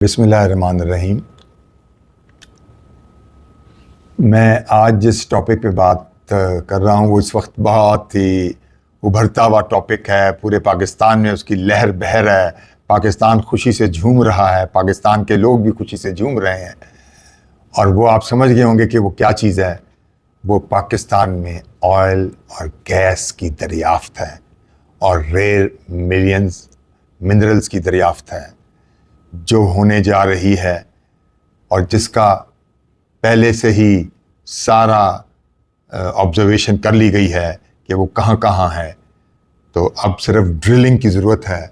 بسم اللہ الرحمن الرحیم۔ میں آج جس ٹاپک پہ بات کر رہا ہوں وہ اس وقت بہت ہی ابھرتا ہوا ٹاپک ہے۔ پورے پاکستان میں اس کی لہر بہر ہے، پاکستان خوشی سے جھوم رہا ہے، پاکستان کے لوگ بھی خوشی سے جھوم رہے ہیں، اور وہ آپ سمجھ گئے ہوں گے کہ وہ کیا چیز ہے۔ وہ پاکستان میں آئل اور گیس کی دریافت ہے اور ریئر ملینز منرلز کی دریافت ہے جو ہونے جا رہی ہے، اور جس کا پہلے سے ہی سارا آبزرویشن کر لی گئی ہے کہ وہ کہاں کہاں ہے۔ تو اب صرف ڈرلنگ کی ضرورت ہے،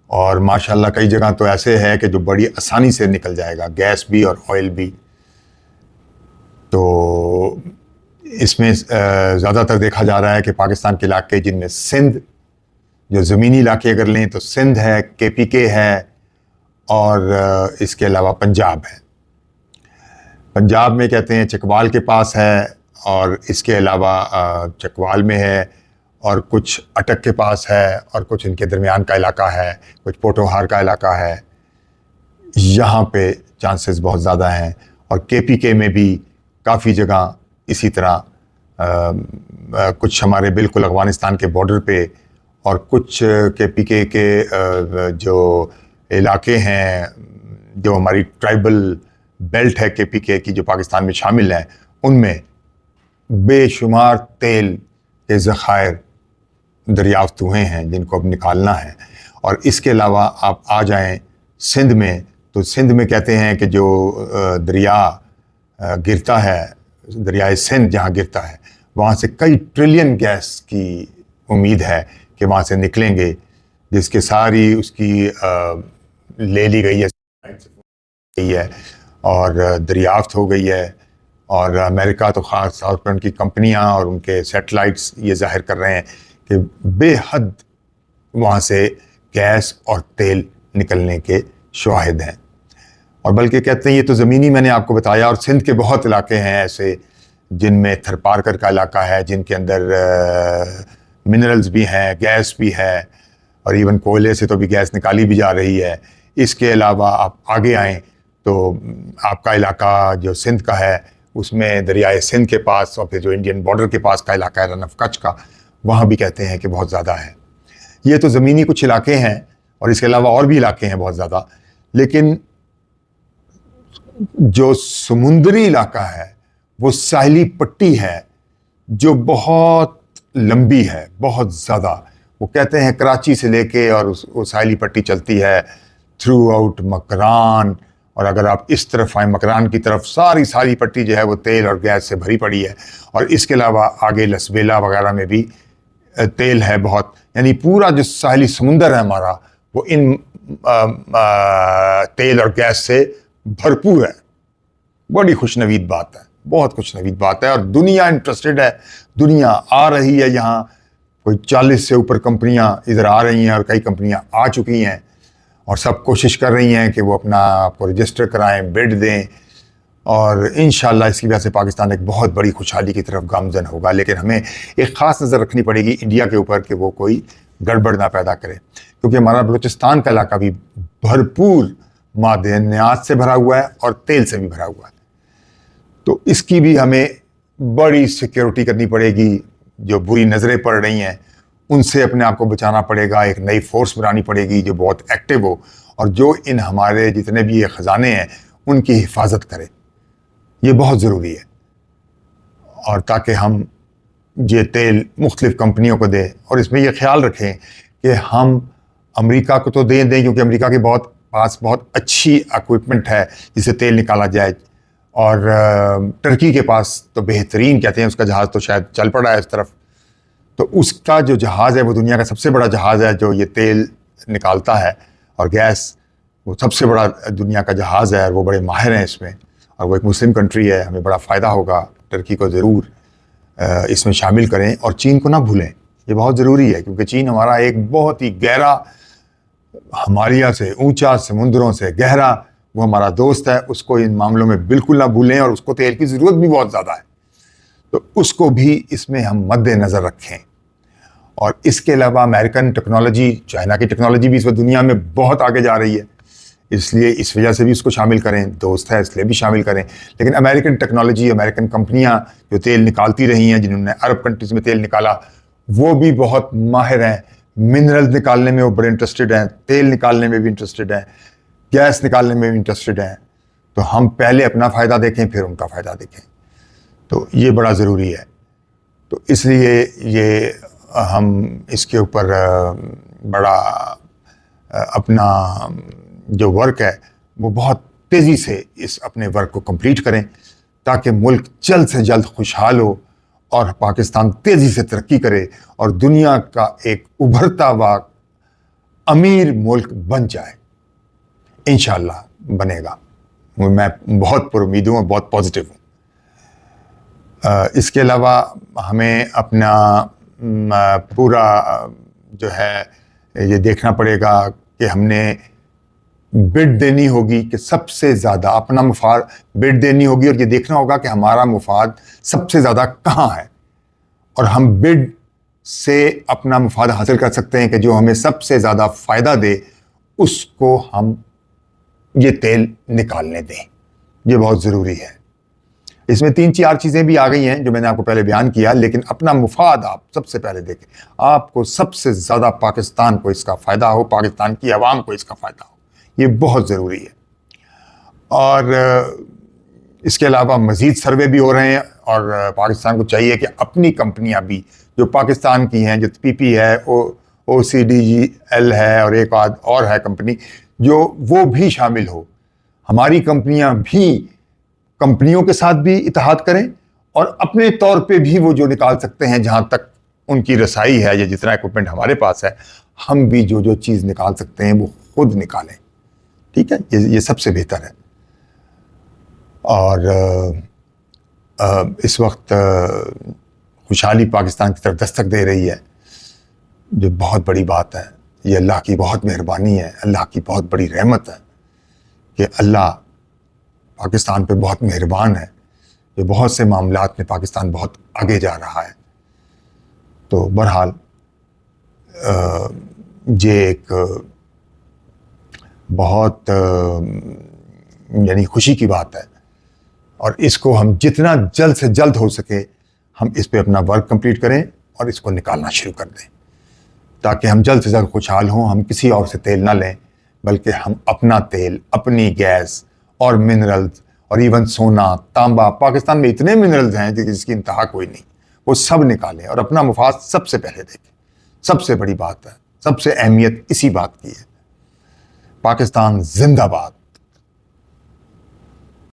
اور ماشاءاللہ کئی جگہ تو ایسے ہے کہ جو بڑی آسانی سے نکل جائے گا، گیس بھی اور آئل بھی۔ تو اس میں زیادہ تر دیکھا جا رہا ہے کہ پاکستان کے علاقے جن میں سندھ، جو زمینی علاقے اگر لیں تو سندھ ہے، KPK ہے، اور اس کے علاوہ پنجاب ہے۔ پنجاب میں کہتے ہیں چکوال کے پاس ہے، اور اس کے علاوہ چکوال میں ہے، اور کچھ اٹک کے پاس ہے، اور کچھ ان کے درمیان کا علاقہ ہے، کچھ پوٹوہار کا علاقہ ہے۔ یہاں پہ چانسز بہت زیادہ ہیں، اور KPK میں بھی کافی جگہ اسی طرح کچھ ہمارے بالکل افغانستان کے بارڈر پہ، اور کچھ KPK کے جو علاقے ہیں، جو ہماری ٹرائبل بیلٹ ہے KPK کی، جو پاکستان میں شامل ہیں، ان میں بے شمار تیل کے ذخائر دریافت ہوئے ہیں جن کو اب نکالنا ہے۔ اور اس کے علاوہ آپ آ جائیں سندھ میں، تو سندھ میں کہتے ہیں کہ جو دریا گرتا ہے، دریائے سندھ جہاں گرتا ہے، وہاں سے کئی ٹریلین گیس کی امید ہے کہ وہاں سے نکلیں گے، جس کے ساری اس کی لے لی گئی ہے اور دریافت ہو گئی ہے۔ اور امریکہ تو خاص طور پر ان کی کمپنیاں اور ان کے سیٹلائٹس یہ ظاہر کر رہے ہیں کہ بے حد وہاں سے گیس اور تیل نکلنے کے شواہد ہیں۔ اور بلکہ کہتے ہیں یہ تو زمینی میں نے آپ کو بتایا، اور سندھ کے بہت علاقے ہیں ایسے جن میں تھرپارکر کا علاقہ ہے، جن کے اندر منرلز بھی ہیں، گیس بھی ہے، اور ایون کوئلے سے تو بھی گیس نکالی بھی جا رہی ہے۔ اس کے علاوہ آپ آگے آئیں تو آپ کا علاقہ جو سندھ کا ہے، اس میں دریائے سندھ کے پاس، اور پھر جو انڈین بارڈر کے پاس کا علاقہ ہے رن آف کچھ کا، وہاں بھی کہتے ہیں کہ بہت زیادہ ہے۔ یہ تو زمینی کچھ علاقے ہیں، اور اس کے علاوہ اور بھی علاقے ہیں بہت زیادہ، لیکن جو سمندری علاقہ ہے وہ ساحلی پٹی ہے جو بہت لمبی ہے، بہت زیادہ۔ وہ کہتے ہیں کراچی سے لے کے اور وہ ساحلی پٹی چلتی ہے تھرو آؤٹ مکران، اور اگر آپ اس طرف آئیں مکران کی طرف، ساری پٹی جو ہے وہ تیل اور گیس سے بھری پڑی ہے۔ اور اس کے علاوہ آگے لسبیلا وغیرہ میں بھی تیل ہے بہت، یعنی پورا جو ساحلی سمندر ہے ہمارا وہ ان تیل اور گیس سے بھرپور ہے۔ بڑی خوش نوید بات ہے، بہت خوش نوید بات ہے، اور دنیا انٹرسٹڈ ہے، دنیا آ رہی ہے یہاں۔ کوئی 40 سے اوپر کمپنیاں ادھر آ رہی ہیں، اور کئی کمپنیاں آ چکی ہیں، اور سب کوشش کر رہی ہیں کہ وہ اپنا آپ کو رجسٹر کرائیں، بڈ دیں، اور انشاءاللہ اس کی وجہ سے پاکستان ایک بہت بڑی خوشحالی کی طرف گامزن ہوگا۔ لیکن ہمیں ایک خاص نظر رکھنی پڑے گی انڈیا کے اوپر کہ وہ کوئی گڑبڑ نہ پیدا کرے، کیونکہ ہمارا بلوچستان کا علاقہ بھی بھرپور معدنیات سے بھرا ہوا ہے اور تیل سے بھی بھرا ہوا ہے۔ تو اس کی بھی ہمیں بڑی سیکیورٹی کرنی پڑے گی۔ جو بری نظریں پڑ رہی ہیں ان سے اپنے آپ کو بچانا پڑے گا، ایک نئی فورس بنانی پڑے گی جو بہت ایکٹیو ہو، اور جو ان ہمارے جتنے بھی یہ خزانے ہیں ان کی حفاظت کرے۔ یہ بہت ضروری ہے، اور تاکہ ہم یہ تیل مختلف کمپنیوں کو دیں، اور اس میں یہ خیال رکھیں کہ ہم امریکہ کو تو دیں کیونکہ امریکہ کے پاس بہت اچھی اکوپمنٹ ہے جس سے تیل نکالا جائے، اور ترکی کے پاس تو بہترین، کہتے ہیں اس کا جہاز تو شاید چل پڑا ہے اس طرف۔ تو اس کا جو جہاز ہے وہ دنیا کا سب سے بڑا جہاز ہے جو یہ تیل نکالتا ہے، اور گیس وہ سب سے بڑا دنیا کا جہاز ہے، اور وہ بڑے ماہر ہیں اس میں، اور وہ ایک مسلم کنٹری ہے۔ ہمیں بڑا فائدہ ہوگا، ترکی کو ضرور اس میں شامل کریں، اور چین کو نہ بھولیں، یہ بہت ضروری ہے، کیونکہ چین ہمارا ایک بہت ہی گہرا، ہمالیہ سے اونچا، سمندروں سے گہرا، وہ ہمارا دوست ہے۔ اس کو ان معاملوں میں بالکل نہ بھولیں، اور اس کو تیل کی ضرورت بھی بہت زیادہ ہے، تو اس کو بھی اس میں ہم مد نظر رکھیں۔ اور اس کے علاوہ امریکن ٹیکنالوجی، چائنا کی ٹیکنالوجی بھی اس وقت دنیا میں بہت آگے جا رہی ہے۔ اس لیے اس وجہ سے بھی اس کو شامل کریں، دوست ہے اس لیے بھی شامل کریں. لیکن امریکن ٹیکنالوجی، امریکن کمپنیاں جو تیل نکالتی رہی ہیں، جنہوں نے عرب کنٹریز میں تیل نکالا، وہ بھی بہت ماہر ہیں. منرل نکالنے میں وہ بڑے انٹرسٹڈ ہیں، تیل نکالنے میں بھی انٹرسٹڈ ہیں، گیس نکالنے میں بھی انٹرسٹڈ ہیں. تو ہم پہلے اپنا فائدہ دیکھیں پھر ان کا فائدہ دیکھیں. تو یہ بڑا ضروری ہے. تو اس لیے یہ ہم اس کے اوپر بڑا اپنا جو ورک ہے وہ بہت تیزی سے اس اپنے ورک کو کمپلیٹ کریں تاکہ ملک جلد سے جلد خوشحال ہو اور پاکستان تیزی سے ترقی کرے اور دنیا کا ایک ابھرتا ہوا امیر ملک بن جائے. انشاءاللہ بنے گا. میں بہت پر امید ہوں اور بہت پازیٹیو ہوں. اس کے علاوہ ہمیں اپنا پورا جو ہے یہ دیکھنا پڑے گا کہ ہم نے بڈ دینی ہوگی کہ سب سے زیادہ اپنا مفاد بڈ دینی ہوگی، اور یہ دیکھنا ہوگا کہ ہمارا مفاد سب سے زیادہ کہاں ہے، اور ہم بڈ سے اپنا مفاد حاصل کر سکتے ہیں کہ جو ہمیں سب سے زیادہ فائدہ دے اس کو ہم یہ تیل نکالنے دیں. یہ بہت ضروری ہے. اس میں 3-4 چیزیں بھی آ گئی ہیں جو میں نے آپ کو پہلے بیان کیا، لیکن اپنا مفاد آپ سب سے پہلے دیکھیں. آپ کو سب سے زیادہ پاکستان کو اس کا فائدہ ہو، پاکستان کی عوام کو اس کا فائدہ ہو. یہ بہت ضروری ہے. اور اس کے علاوہ مزید سروے بھی ہو رہے ہیں، اور پاکستان کو چاہیے کہ اپنی کمپنیاں بھی جو پاکستان کی ہیں، جو پی پی ہے، OCDGL ہے، اور ایک اور ہے کمپنی، جو وہ بھی شامل ہو. ہماری کمپنیاں بھی کمپنیوں کے ساتھ بھی اتحاد کریں، اور اپنے طور پہ بھی وہ جو نکال سکتے ہیں جہاں تک ان کی رسائی ہے یا جتنا ایکوپمنٹ ہمارے پاس ہے، ہم بھی جو چیز نکال سکتے ہیں وہ خود نکالیں. ٹھیک ہے، یہ سب سے بہتر ہے. اور اس وقت خوشحالی پاکستان کی طرف دستک دے رہی ہے، جو بہت بڑی بات ہے. یہ اللہ کی بہت مہربانی ہے، اللہ کی بہت بڑی رحمت ہے کہ اللہ پاکستان پہ بہت مہربان ہے. جو بہت سے معاملات میں پاکستان بہت آگے جا رہا ہے. تو بہرحال یہ ایک بہت یعنی خوشی کی بات ہے، اور اس کو ہم جتنا جلد سے جلد ہو سکے ہم اس پہ اپنا ورک کمپلیٹ کریں اور اس کو نکالنا شروع کر دیں تاکہ ہم جلد سے جلد خوشحال ہوں. ہم کسی اور سے تیل نہ لیں، بلکہ ہم اپنا تیل، اپنی گیس اور منرلز اور ایون سونا، تانبا، پاکستان میں اتنے منرلز ہیں جس کی انتہا کوئی نہیں، وہ سب نکالیں اور اپنا مفاد سب سے پہلے دیکھیں. سب سے بڑی بات ہے، سب سے اہمیت اسی بات کی ہے. پاکستان زندہ باد.